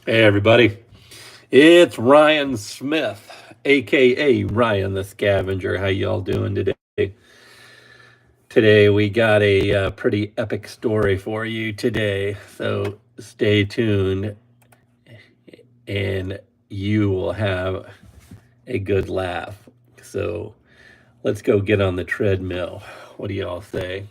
Hey everybody, it's Ryan Smith, aka Ryan the Scavenger. How y'all doing today? Today we got a pretty epic story for you today, so stay tuned and you will have a good laugh. So let's go get on the treadmill. What do y'all say?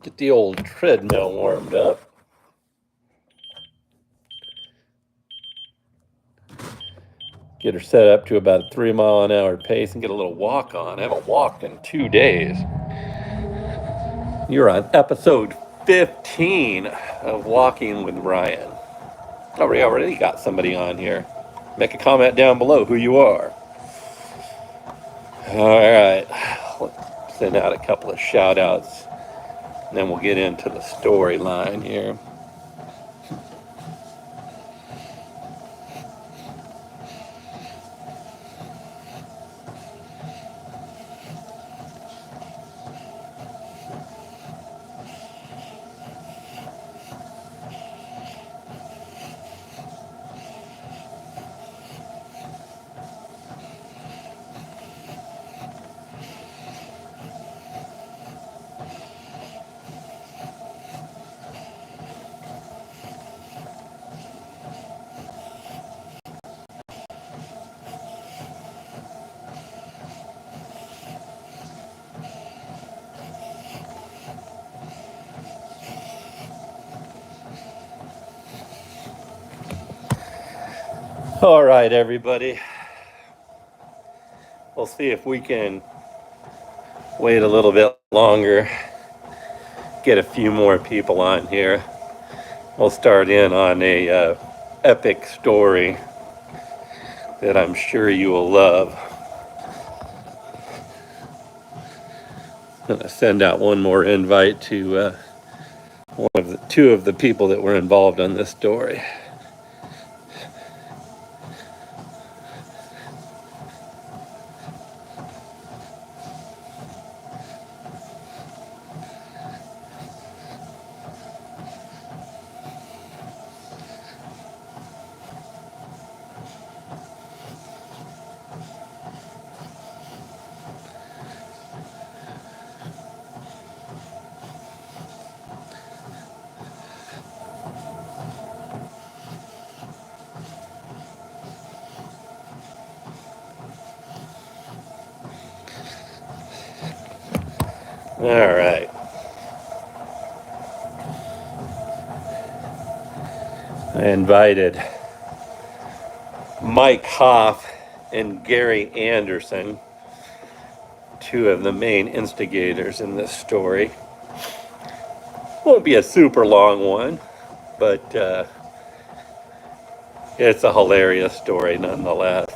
Get the old treadmill warmed up. Get her set up to about a 3 mile an hour pace and get a little walk on. I haven't walked in 2 days. You're on episode 15 of Walking with Ryan. Oh, we already got somebody on here. Make a comment down below who you are. All right, let's send out a couple of shout outs, and then we'll get into the storyline here. All right, everybody. We'll see if we can wait a little bit longer, get a few more people on here. We'll start in on a epic story that I'm sure you will love. I'm gonna send out one more invite to two of the people that were involved on this story. All right. I invited Mike Hoff and Gary Anderson, two of the main instigators in this story. Won't be a super long one, but it's a hilarious story nonetheless.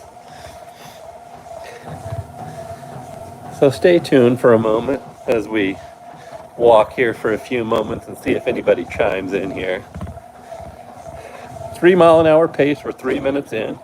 So stay tuned for a moment as we walk here for a few moments and see if anybody chimes in here. 3 mile an hour pace, we're 3 minutes in.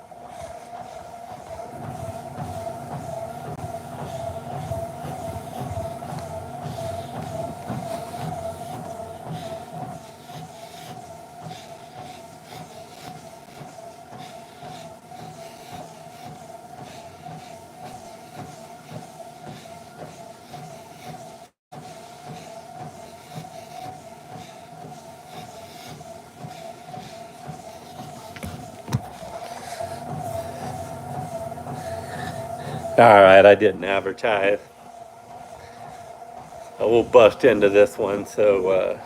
All right, I didn't advertise. We'll bust into this one. So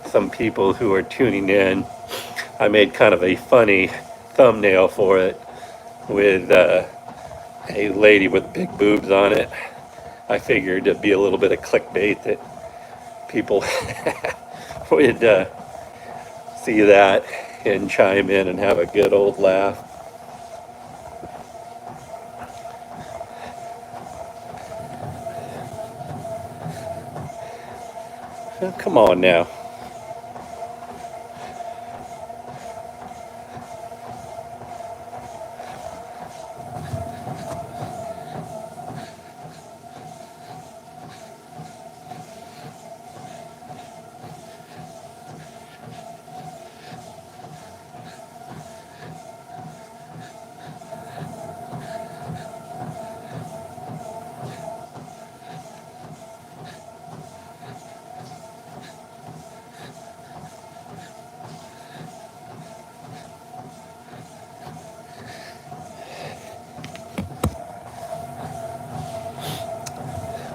some people who are tuning in, I made kind of a funny thumbnail for it with a lady with big boobs on it. I figured it'd be a little bit of clickbait that people would see that and chime in and have a good old laugh. Oh, come on now.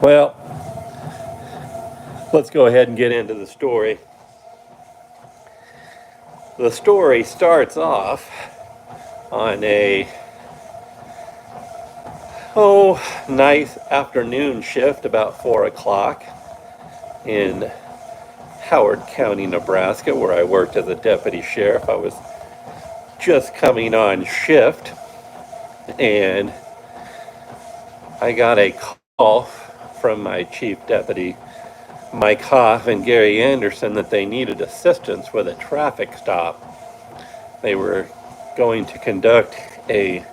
Well, let's go ahead and get into the story. The story starts off on a nice afternoon shift about 4 o'clock in Howard County, Nebraska, where I worked as a deputy sheriff. I was just coming on shift, and I got a call from my chief deputy, Mike Hoff and Gary Anderson, that they needed assistance with a traffic stop. They were going to conduct a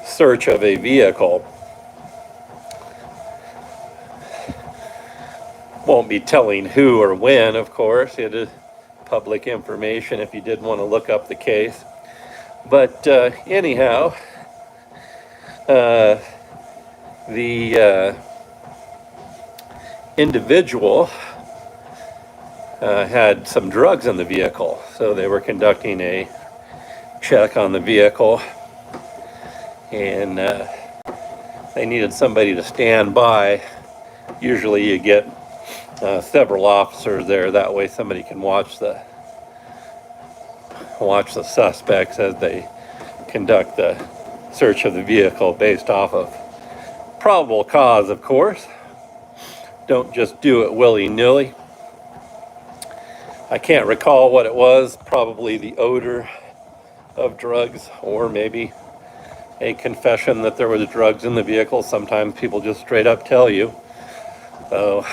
search of a vehicle. Won't be telling who or when, of course. It is public information if you did want to look up the case. But anyhow, the individual had some drugs in the vehicle, so they were conducting a check on the vehicle, and they needed somebody to stand by. Usually you get several officers there, that way somebody can watch the suspects as they conduct the search of the vehicle based off of probable cause, of course. Don't just do it willy-nilly. I can't recall what it was, probably the odor of drugs, or maybe a confession that there was drugs in the vehicle. Sometimes people just straight up tell you. So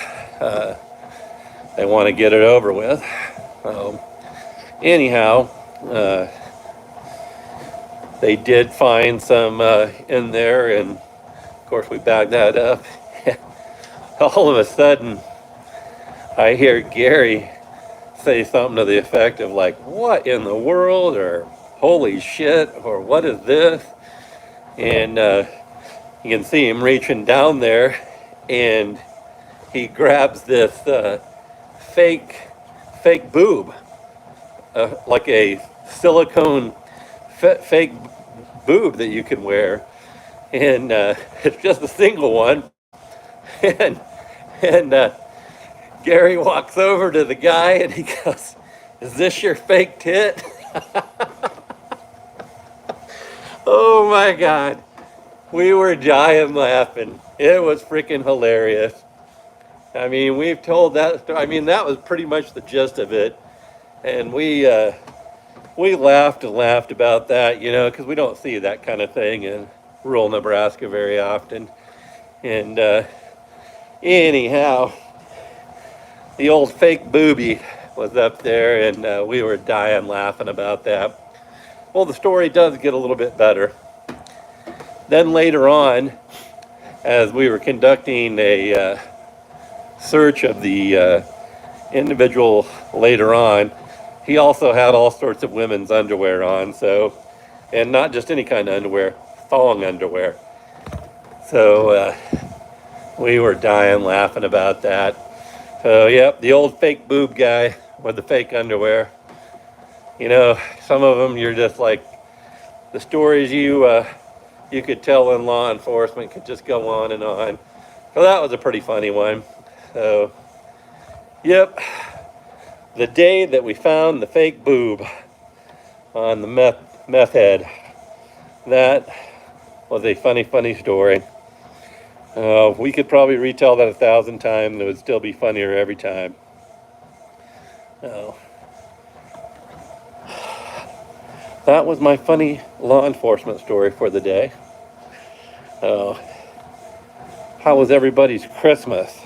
they want to get it over with. Anyhow, they did find some in there, and of course we bagged that up. All of a sudden, I hear Gary say something to the effect of like, "What in the world?" or "Holy shit," or "What is this?" And you can see him reaching down there, and he grabs this fake boob, like a silicone fake boob that you can wear, and it's just a single one. and Gary walks over to the guy and he goes, "Is this your fake tit?" Oh my God. We were dying laughing. It was freaking hilarious. I mean, we've told that story. I mean, that was pretty much the gist of it. And we laughed and laughed about that, because we don't see that kind of thing in rural Nebraska very often. And anyhow, the old fake booby was up there, and we were dying laughing about that. Well, the story does get a little bit better. Then later on, as we were conducting a search of the individual later on, he also had all sorts of women's underwear on, and not just any kind of underwear, thong underwear. So we were dying laughing about that. So yep, the old fake boob guy with the fake underwear. Some of them you're just like, the stories you could tell in law enforcement could just go on and on. So that was a pretty funny one. So, yep, the day that we found the fake boob on the meth head, that was a funny story. We could probably retell that 1,000 times, and it would still be funnier every time. That was my funny law enforcement story for the day. How was everybody's Christmas?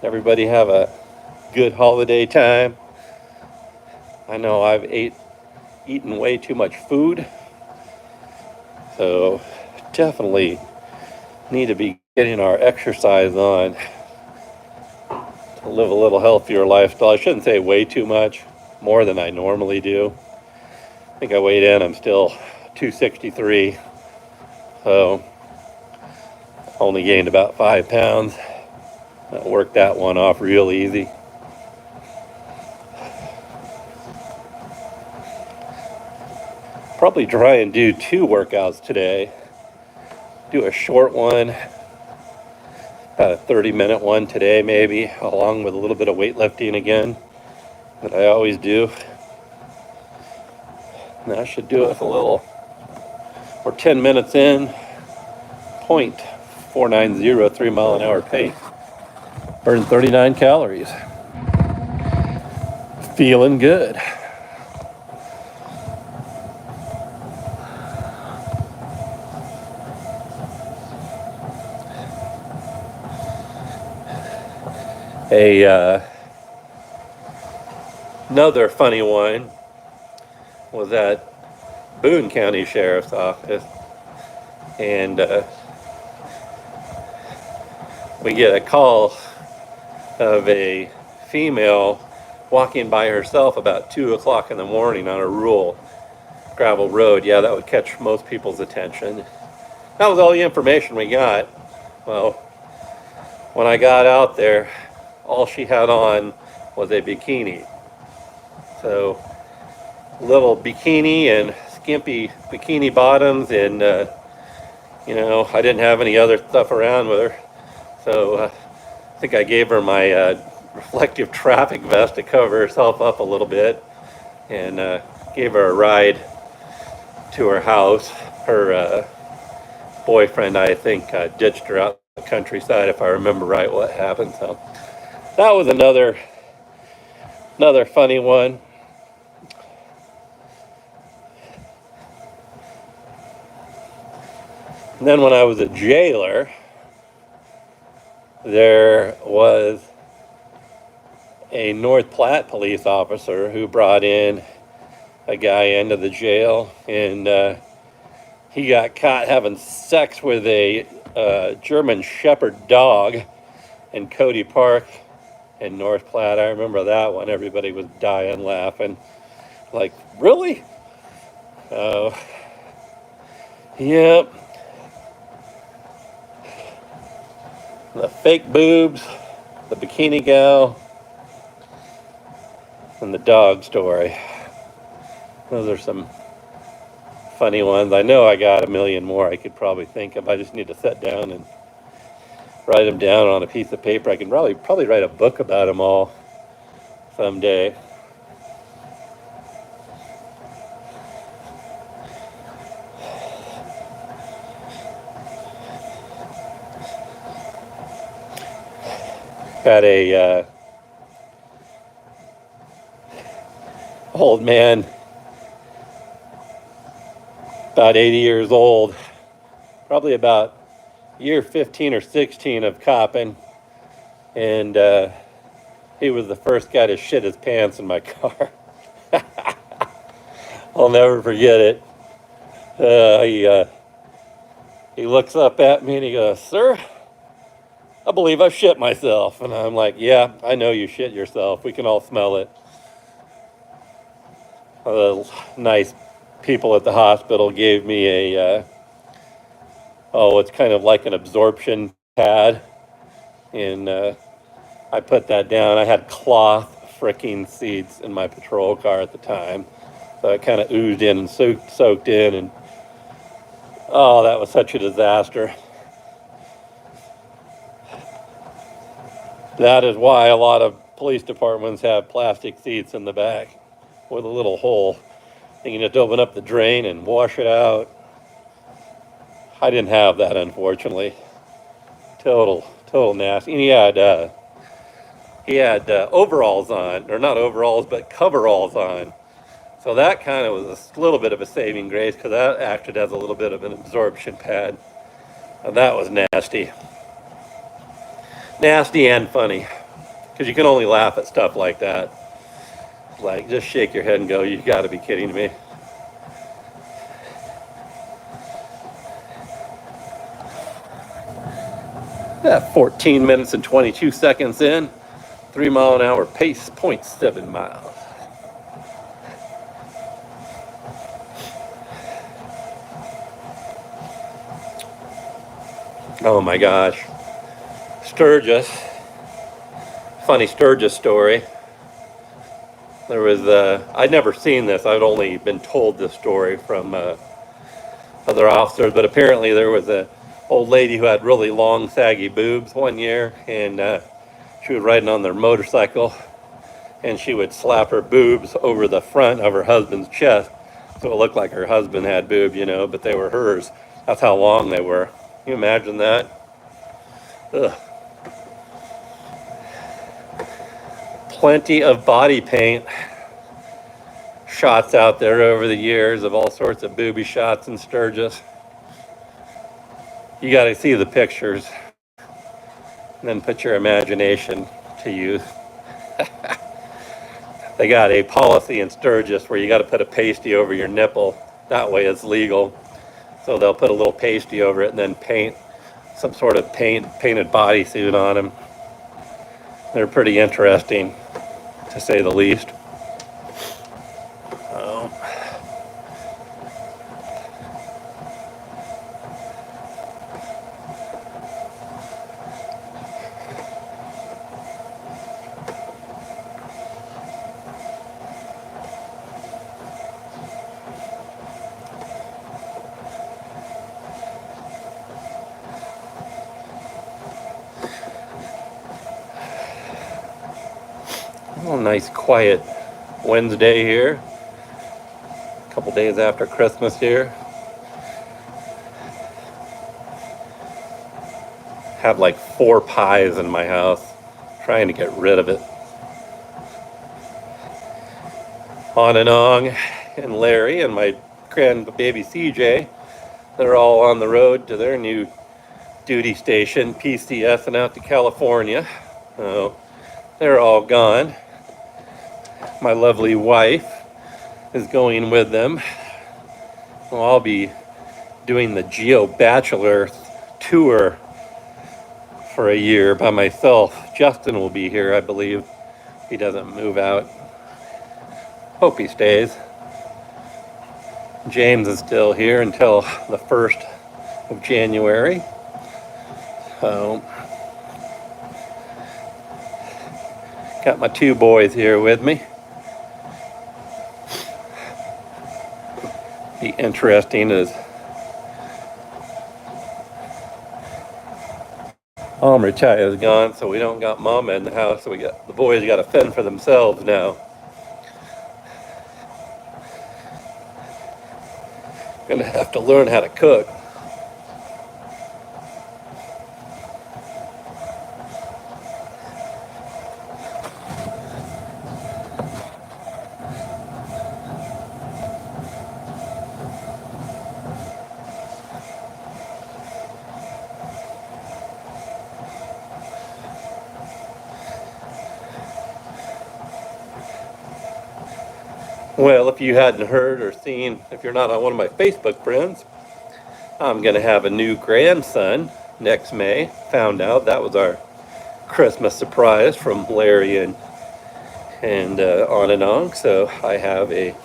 Everybody have a good holiday time? I know I've eaten way too much food, so definitely need to be getting our exercise on to live a little healthier lifestyle. I shouldn't say way too much, more than I normally do. I think I weighed in, I'm still 263, so only gained about 5 pounds. I worked that one off real easy. Probably try and do 2 workouts today. Do a short one About a 30-minute one today, maybe, along with a little bit of weightlifting again, that I always do. And that should do it for a little. We're 10 minutes in, 0.490, 3-mile-an-hour pace. Burned 39 calories. Feeling good. Another funny one was at Boone County Sheriff's Office, and we get a call of a female walking by herself about 2 o'clock in the morning on a rural gravel road. Yeah, that would catch most people's attention. That was all the information we got. Well, when I got out there, all she had on was a bikini. So, little bikini and skimpy bikini bottoms, and I didn't have any other stuff around with her. So, I think I gave her my reflective traffic vest to cover herself up a little bit, and gave her a ride to her house. Her boyfriend, I think, ditched her out in the countryside, if I remember right what happened. So that was another funny one. And then when I was a jailer, there was a North Platte police officer who brought in a guy into the jail, and he got caught having sex with a German Shepherd dog in Cody Park in North Platte. I remember that one. Everybody was dying laughing. Like, really? Oh, yep. The fake boobs, the bikini gal, and the dog story. Those are some funny ones. I know I got a million more I could probably think of. I just need to sit down and write them down on a piece of paper. I can probably write a book about them all someday. Got a old man, about 80 years old, probably about year 15 or 16 of copping, and he was the first guy to shit his pants in my car. I'll never forget it. He looks up at me and he goes, "Sir, I believe I shit myself." And I'm like, "Yeah, I know you shit yourself. We can all smell it." Nice people at the hospital gave me it's kind of like an absorption pad. And I put that down. I had cloth freaking seats in my patrol car at the time. So it kind of oozed in and soaked in. And oh, that was such a disaster. That is why a lot of police departments have plastic seats in the back with a little hole. You can just open up the drain and wash it out. I didn't have that, unfortunately. Total nasty. And he had overalls on, or not overalls, but coveralls on. So that kind of was a little bit of a saving grace, because that acted as a little bit of an absorption pad. And that was nasty. Nasty and funny, because you can only laugh at stuff like that. Like, just shake your head and go, "You got to be kidding me." Yeah, 14 minutes and 22 seconds in, 3-mile-an-hour pace, 0.7 miles. Oh my gosh. Sturgis. Funny Sturgis story. There was, I'd never seen this. I'd only been told this story from other officers, but apparently there was a old lady who had really long, saggy boobs one year, and she was riding on their motorcycle, and she would slap her boobs over the front of her husband's chest, so it looked like her husband had boobs, but they were hers. That's how long they were. Can you imagine that? Ugh. Plenty of body paint shots out there over the years of all sorts of booby shots in Sturgis. You got to see the pictures and then put your imagination to use. They got a policy in Sturgis where you got to put a pasty over your nipple. That way it's legal. So they'll put a little pasty over it and then paint some sort of painted bodysuit on them. They're pretty interesting, to say the least. Oh, nice quiet Wednesday here. A couple days after Christmas here. Have like 4 pies in my house. Trying to get rid of it. On and on. And Larry and my grandbaby CJ, they're all on the road to their new duty station, PCS, and out to California. So they're all gone. My lovely wife is going with them. Well, I'll be doing the Geo Bachelor tour for a year by myself. Justin will be here, I believe. He doesn't move out. Hope he stays. James is still here until the 1st of January. So, got my 2 boys here with me. Be interesting as Amritai is gone, so we don't got Mama in the house, so the boys got to fend for themselves now. Gonna have to learn how to cook. Well, if you hadn't heard or seen, if you're not on one of my Facebook friends, I'm going to have a new grandson next May. Found out that was our Christmas surprise from Larry and on and on. So I have a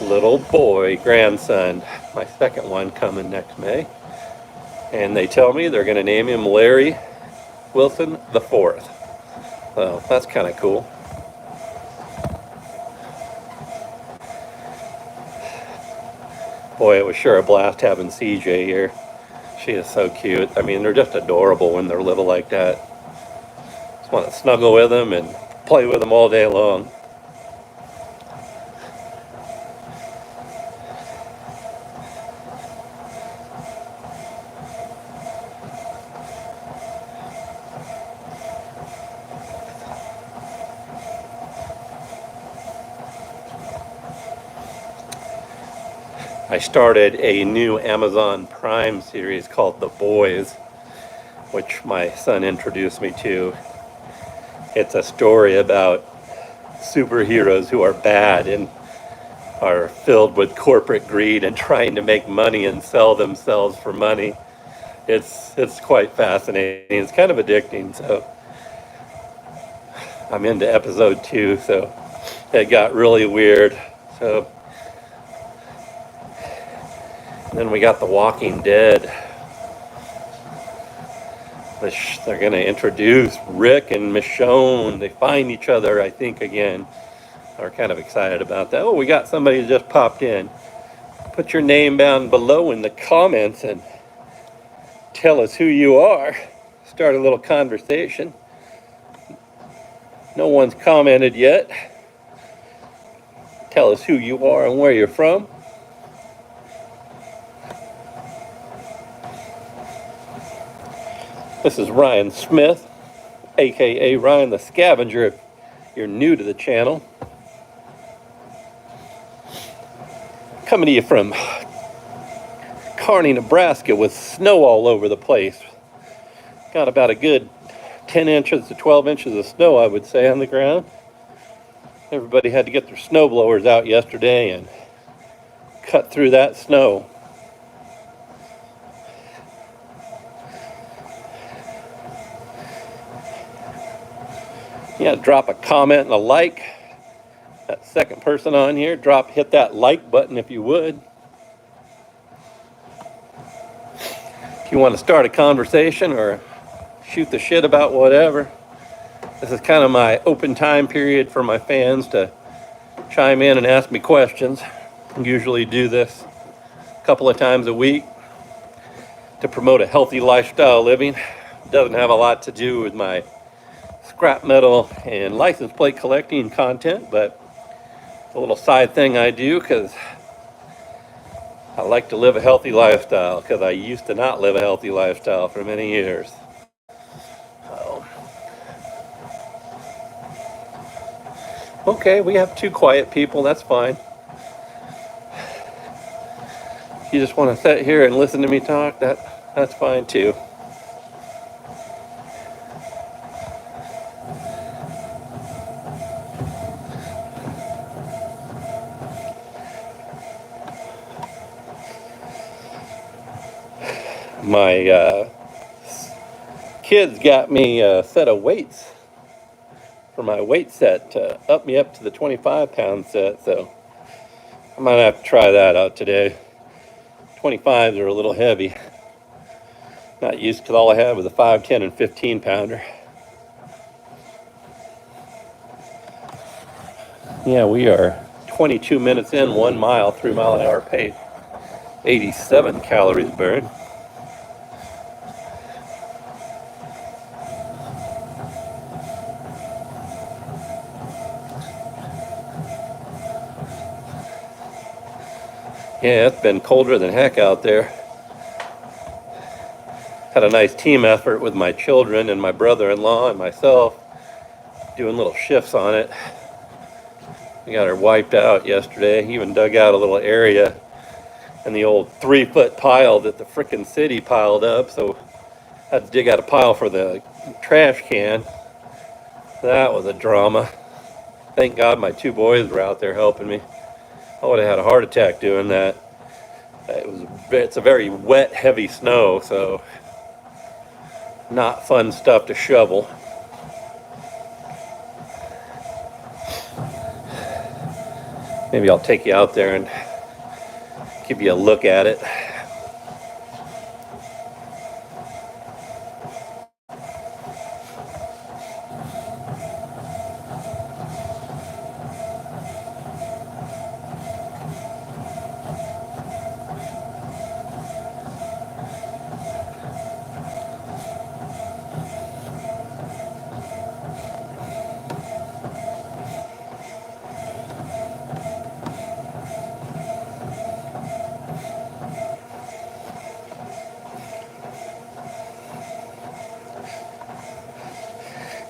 little boy grandson, my second one, coming next May. And they tell me they're going to name him Larry Wilson the Fourth. So that's kind of cool. Boy, it was sure a blast having CJ here. She is so cute. I mean, they're just adorable when they're little like that. Just want to snuggle with them and play with them all day long. I started a new Amazon Prime series called The Boys, which my son introduced me to. It's a story about superheroes who are bad and are filled with corporate greed and trying to make money and sell themselves for money. It's quite fascinating. It's kind of addicting. So I'm into episode 2, so it got really weird. So then we got The Walking Dead. They're going to introduce Rick and Michonne. They find each other, I think, again. We're kind of excited about that. Oh, we got somebody who just popped in. Put your name down below in the comments and tell us who you are. Start a little conversation. No one's commented yet. Tell us who you are and where you're from. This is Ryan Smith, aka Ryan The Scavenger, if you're new to the channel. Coming to you from Kearney, Nebraska, with snow all over the place. Got about a good 10 inches to 12 inches of snow, I would say, on the ground. Everybody had to get their snow blowers out yesterday and cut through that snow. Yeah, drop a comment and a like. That second person on here, hit that like button if you would. If you want to start a conversation or shoot the shit about whatever, this is kind of my open time period for my fans to chime in and ask me questions. I usually do this a couple of times a week to promote a healthy lifestyle living. It doesn't have a lot to do with my scrap metal and license plate collecting content, but it's a little side thing I do because I like to live a healthy lifestyle, because I used to not live a healthy lifestyle for many years. Okay, we have two quiet people, that's fine. If you just want to sit here and listen to me talk, that's fine too. My kids got me a set of weights for my weight set to up me up to the 25-pound set, so I might have to try that out today. 25s are a little heavy. Not used, because all I had was a 5, 10, and 15 pounder. Yeah, we are 22 minutes in, 1 mile, 3 mile an hour pace. 87 calories burned. Yeah, it's been colder than heck out there. Had a nice team effort with my children and my brother-in-law and myself, doing little shifts on it. We got her wiped out yesterday. Even dug out a little area in the old 3-foot pile that the frickin' city piled up, so had to dig out a pile for the trash can. That was a drama. Thank God my 2 boys were out there helping me. I would have had a heart attack doing that. It's a very wet, heavy snow, so not fun stuff to shovel. Maybe I'll take you out there and give you a look at it.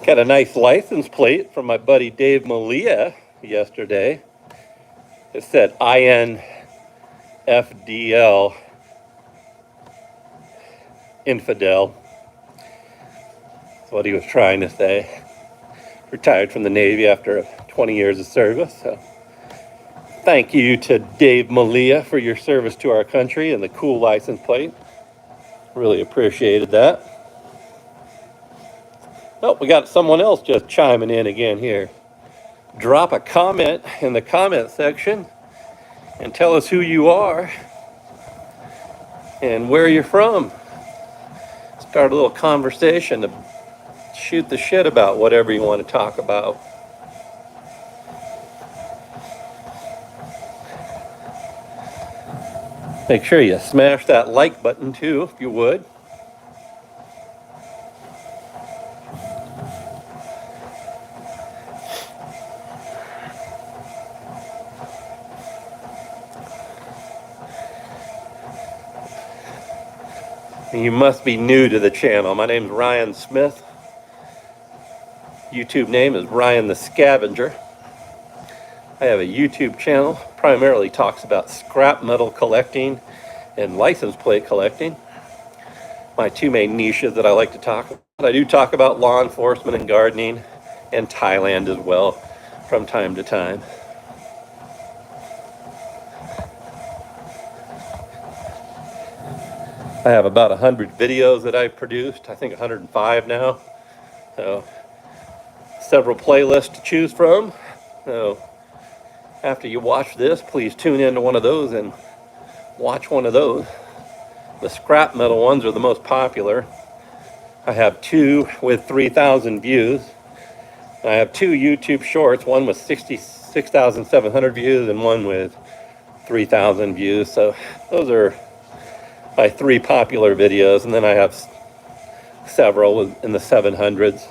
Got a nice license plate from my buddy Dave Malia yesterday. It said INFDL, infidel. That's what he was trying to say. Retired from the Navy after 20 years of service. So thank you to Dave Malia for your service to our country and the cool license plate. Really appreciated that. Oh, we got someone else just chiming in again here. Drop a comment in the comment section and tell us who you are and where you're from. Start a little conversation to shoot the shit about whatever you want to talk about. Make sure you smash that like button too, if you would. You must be new to the channel. My name's Ryan Smith. YouTube name is Ryan The Scavenger. I have a YouTube channel, primarily talks about scrap metal collecting and license plate collecting. My two main niches that I like to talk about. I do talk about law enforcement and gardening and Thailand as well from time to time. I have about 100 videos that I've produced, I think 105 now. So several playlists to choose from. So after you watch this, please tune into one of those and watch one of those. The scrap metal ones are the most popular. I have two with 3,000 views. I have two YouTube shorts, one with 66,700 views and one with 3,000 views. So those are my three popular videos, and then I have several in the 700s.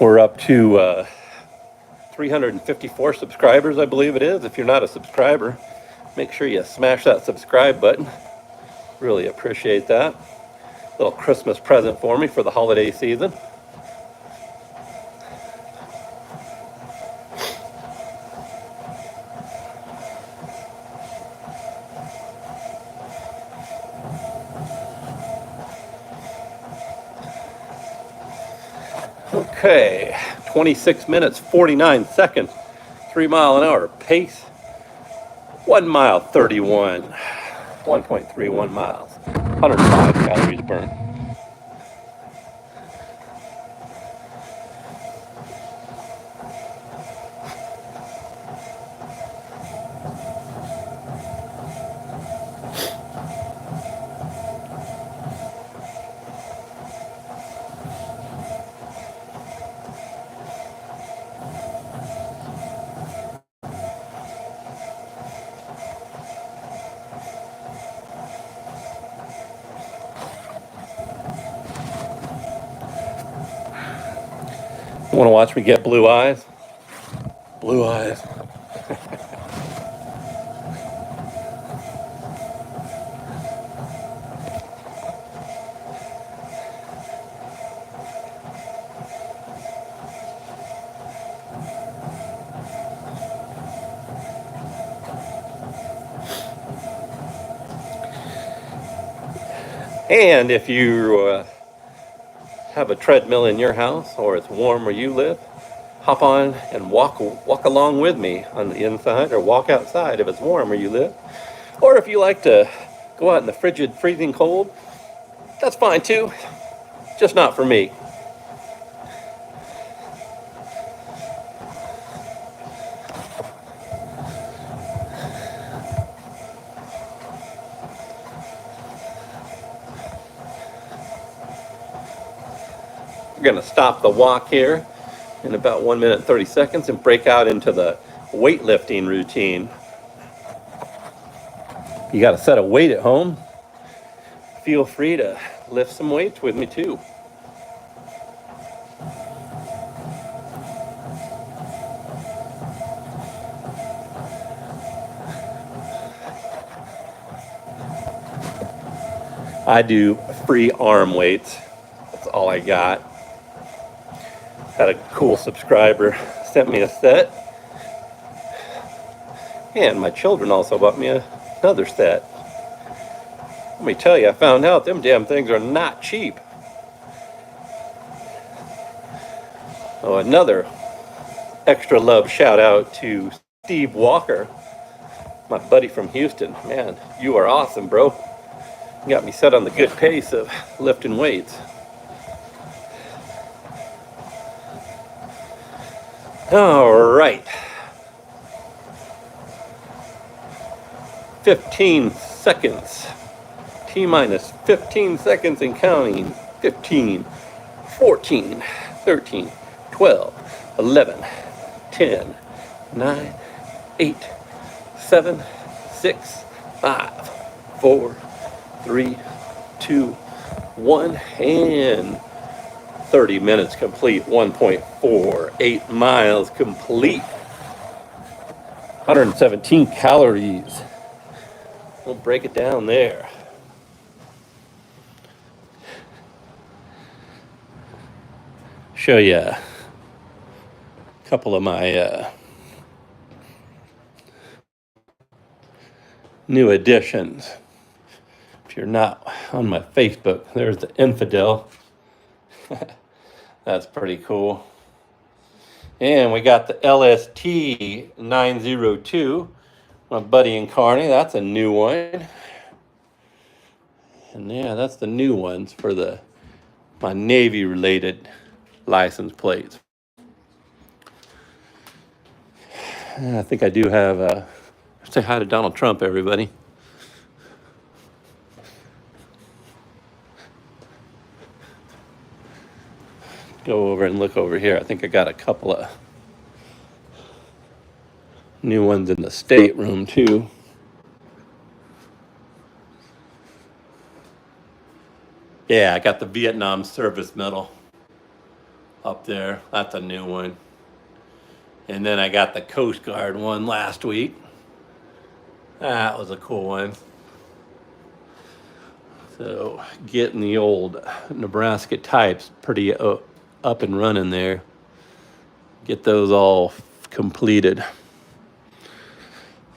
We're up to 354 subscribers, I believe it is. If you're not a subscriber, make sure you smash that subscribe button. Really appreciate that. Little Christmas present for me for the holiday season. Okay, 26 minutes, 49 seconds, 3 mile an hour pace, 1 mile, 31, 1.31 miles, 105 calories burned. Want to watch me get blue eyes? Blue eyes. And if you have a treadmill in your house or it's warm where you live, hop on and walk along with me on the inside, or walk outside if it's warm where you live. Or if you like to go out in the frigid, freezing cold, that's fine too, just not for me. We're gonna stop the walk here in about 1 minute and 30 seconds and break out into the weightlifting routine. You got a set of weight at home? Feel free to lift some weights with me too. I do free arm weights. That's all I got. Had a cool subscriber sent me a set. And my children also bought me another set. Let me tell you, I found out them damn things are not cheap. Oh, another extra love shout out to Steve Walker, my buddy from Houston. Man, you are awesome, bro. You got me set on the good pace of lifting weights. All right. 15 seconds. T-minus 15 seconds and counting. 15, 14, 13, 12, 11, 10, 9, 8, 7, 6, 5, 4, 3, 2, 1, and 30 minutes complete, 1.48 miles complete, 117 calories. We'll break it down there. Show you a couple of my new additions. If you're not on my Facebook, there's the infidel. That's pretty cool. And we got the LST 902, my buddy Incarnate. That's a new one. And yeah, that's the new ones for my Navy related license plates. I think I do have say hi to Donald Trump, everybody. Go over and look over here. I think I got a couple of new ones in the stateroom too. Yeah, I got the Vietnam Service Medal up there. That's a new one. And then I got the Coast Guard one last week. That was a cool one. So getting the old Nebraska types pretty up and running there. Get those all completed.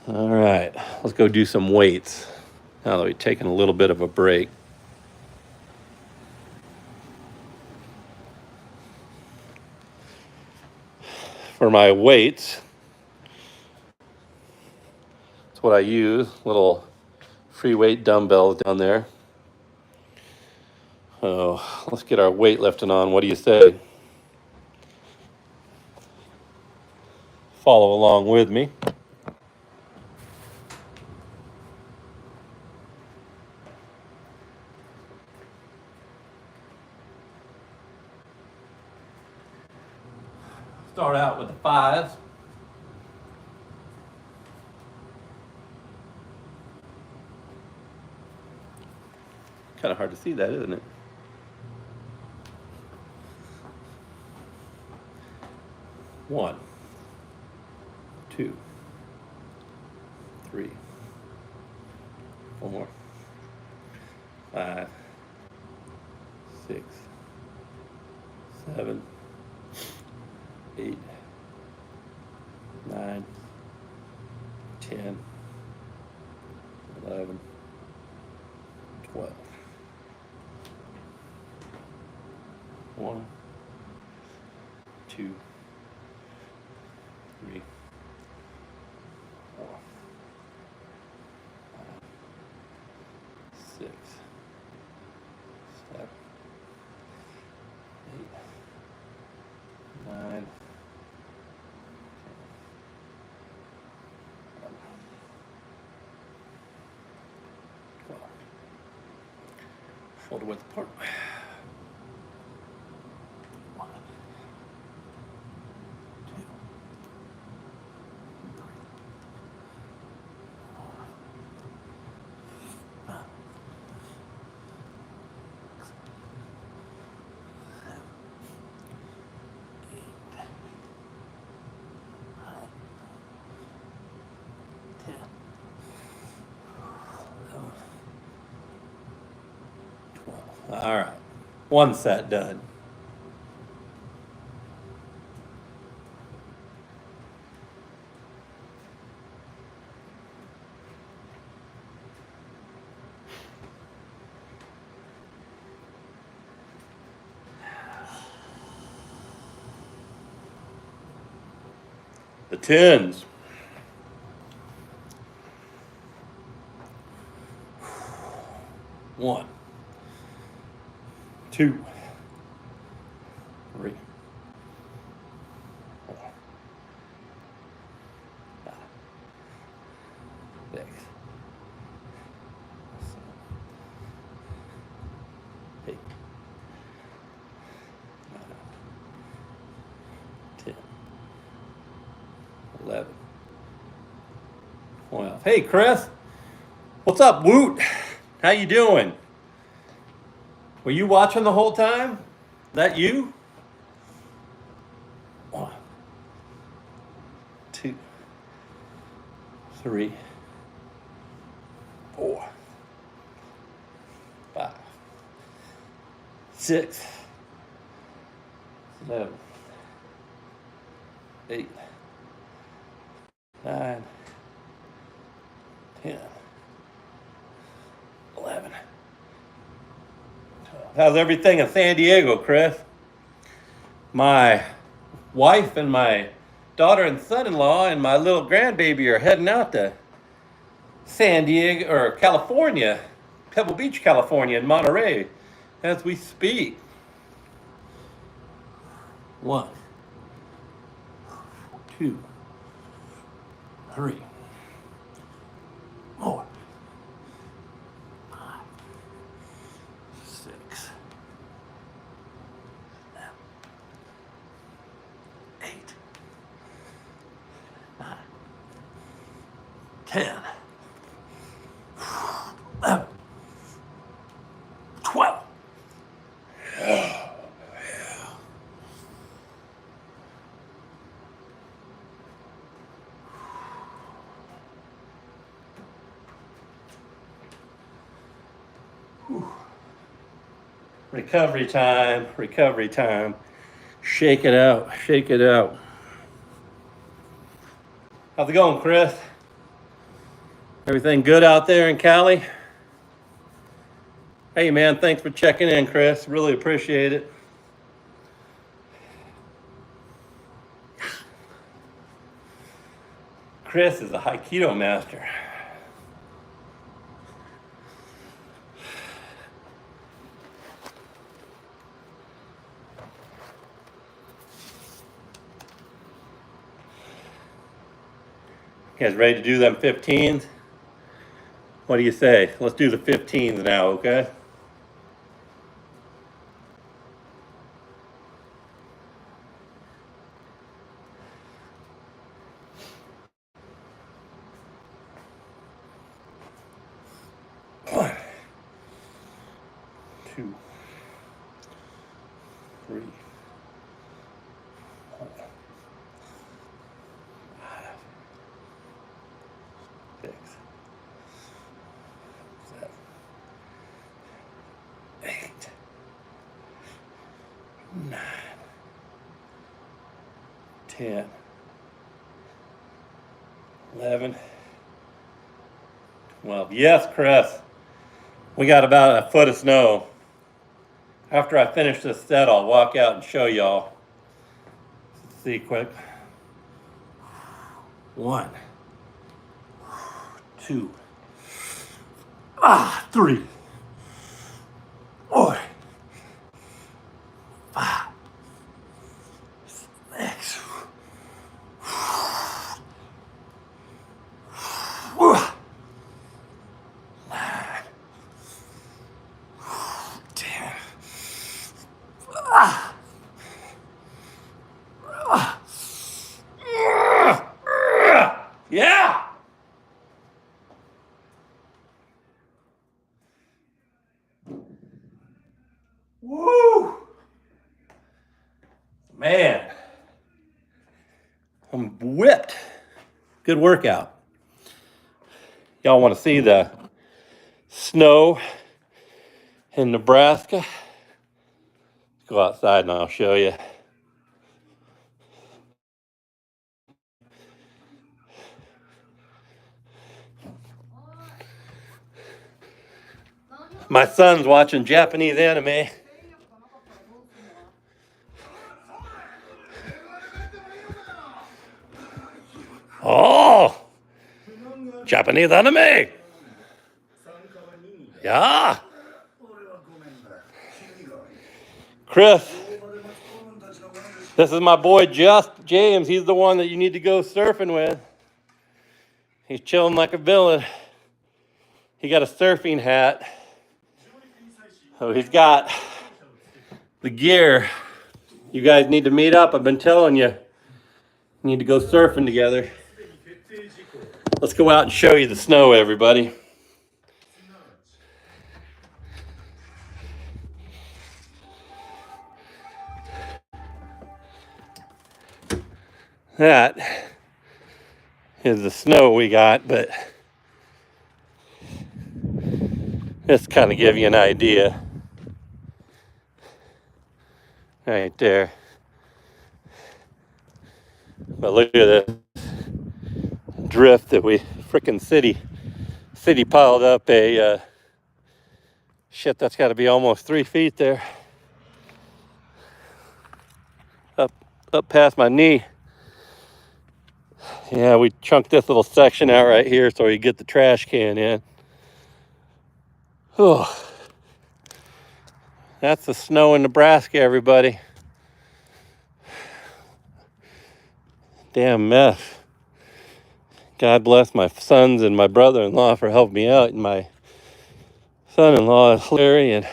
All right, let's go do some weights. Now that we've taken a little bit of a break. For my weights, that's what I use, little free weight dumbbells down there. Oh, let's get our weightlifting on. What do you say? Follow along with me. Start out with the 5s. Kind of hard to see that, isn't it? One, 2, 3, 4, 5, 6, 7, 8, 9, 10, 11, 12. 1, 2, 3, 4, 5, 6, 7, 8, 9, 12. Shoulder width apart. 1, 2, 3, 4, 5, 6, 7, 8, 9, 10, 11, 12. All right. One set done. The 10s. 1, 2, 3, 4, 5, 6, 7, 8, 9, 10, 11, 12. Hey, Chris. What's up, Woot? How you doing? Were you watching the whole time? That you? 1, 2, 3, 4, 5, 6, 7, 8, 9, 10, 11, 12. How's everything in San Diego, Chris? My wife and my daughter and son-in-law and my little grandbaby are heading out to San Diego, or California, Pebble Beach, California, in Monterey, as we speak. 1, 2, 3, 4, 5, 6, 7, 8, 9, 10, 11, 12. Recovery time, recovery time. Shake it out, shake it out. How's it going, Chris? Everything good out there in Cali? Hey, man, thanks for checking in, Chris. Really appreciate it. Chris is a Aikido master. You guys ready to do them 15s? What do you say? Let's do the 15s now, okay? One, 2, 3, 4, 5, 6, 7, 8, 9, 10, 11, 12. Yes, Chris. We got about a foot of snow. After I finish this set, I'll walk out and show y'all. Let's see quick. 1, 2, 3, 4, 5, 6, 9, 10. Yeah. Woo. Man. I'm whipped. Good workout. Y'all want to see the snow in Nebraska? Let's go outside and I'll show you. My son's watching Japanese anime. Oh, Japanese anime. Yeah. Chris, this is my boy James. He's the one that you need to go surfing with. He's chilling like a villain. He got a surfing hat. So he's got the gear. You guys need to meet up. I've been telling you. You need to go surfing together. Let's go out and show you the snow, everybody. That is the snow we got, but just kind of give you an idea. Right there. But look at this drift that we frickin' city piled up a shit, that's got to be almost 3 feet there. Up past my knee. Yeah, we chunked this little section out right here so we get the trash can in. Oh, that's the snow in Nebraska, everybody. Damn mess. God bless my sons and my brother-in-law for helping me out, and my son-in-law Larry and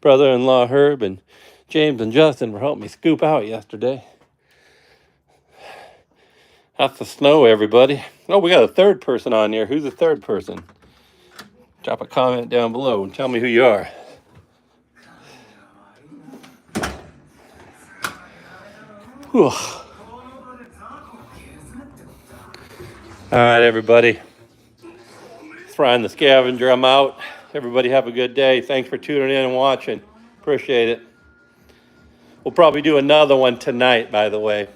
brother-in-law Herb and James and Justin for helping me scoop out yesterday. That's the snow, everybody. Oh, we got a third person on here. Who's the third person? Drop a comment down below and tell me who you are. Whew. All right, everybody. It's Ryan the Scavenger. I'm out. Everybody have a good day. Thanks for tuning in and watching. Appreciate it. We'll probably do another one tonight, by the way.